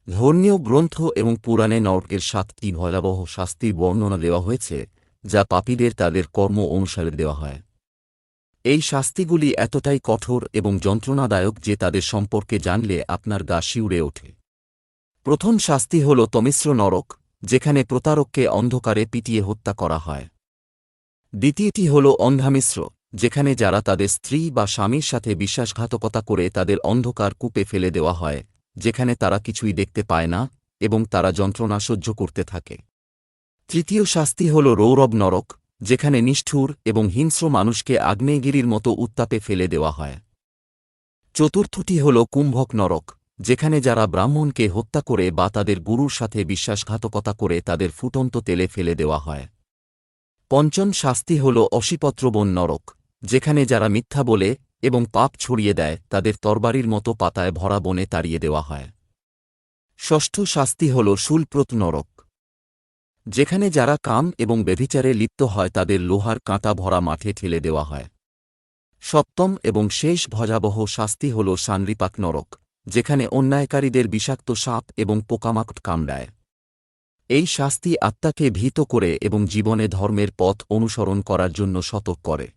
ধর্মীয় গ্রন্থ এবং পুরাণে নরকের 7টি ভয়াবহ শাস্তির বর্ণনা দেওয়া হয়েছে, যা পাপীদের তাদের কর্ম অনুসারে দেওয়া হয়। এই শাস্তিগুলি এতটাই কঠোর এবং যন্ত্রণাদায়ক যে তাদের সম্পর্কে জানলে আপনার গা শিউরে ওঠে। প্রথম শাস্তি হল তমিশ্র নরক, যেখানে প্রতারককে অন্ধকারে পিটিয়ে হত্যা করা হয়। দ্বিতীয়টি হল অন্ধামিশ্র, যেখানে যারা তাদের স্ত্রী বা স্বামীর সাথে বিশ্বাসঘাতকতা করে তাদের অন্ধকার কূপে ফেলে দেওয়া হয়, যেখানে তারা কিছুই দেখতে পায় না এবং তারা যন্ত্রণা সহ্য করতে থাকে। তৃতীয় শাস্তি হল রৌরব নরক, যেখানে নিষ্ঠুর এবং হিংস্র মানুষকে আগ্নেয়গিরির মতো উত্তাপে ফেলে দেওয়া হয়। চতুর্থটি হল কুম্ভক নরক, যেখানে যারা ব্রাহ্মণকে হত্যা করে বা তাদের গুরুর সাথে বিশ্বাসঘাতকতা করে তাদের ফুটন্ত তেলে ফেলে দেওয়া হয়। পঞ্চম শাস্তি হল অশীপত্রবন নরক, যেখানে যারা মিথ্যা বলে এবং পাপ ছড়িয়ে দেয় তাদের তরবারির মতো পাতায় ভরা বনে তাড়িয়ে দেওয়া হয়। ষষ্ঠ শাস্তি হল শূলপ্রত নরক, যেখানে যারা কাম এবং ব্যভিচারে লিপ্ত হয় তাদের লোহার কাঁটা ভরা মাঠে ঠেলে দেওয়া হয়। সপ্তম এবং শেষ ভয়াবহ শাস্তি হল সান্দ্রিপাক নরক, যেখানে অন্যায়কারীদের বিষাক্ত সাপ এবং পোকামাকড় কামড়ায়। এই শাস্তি আত্মাকে ভীত করে এবং জীবনে ধর্মের পথ অনুসরণ করার জন্য সতর্ক করে।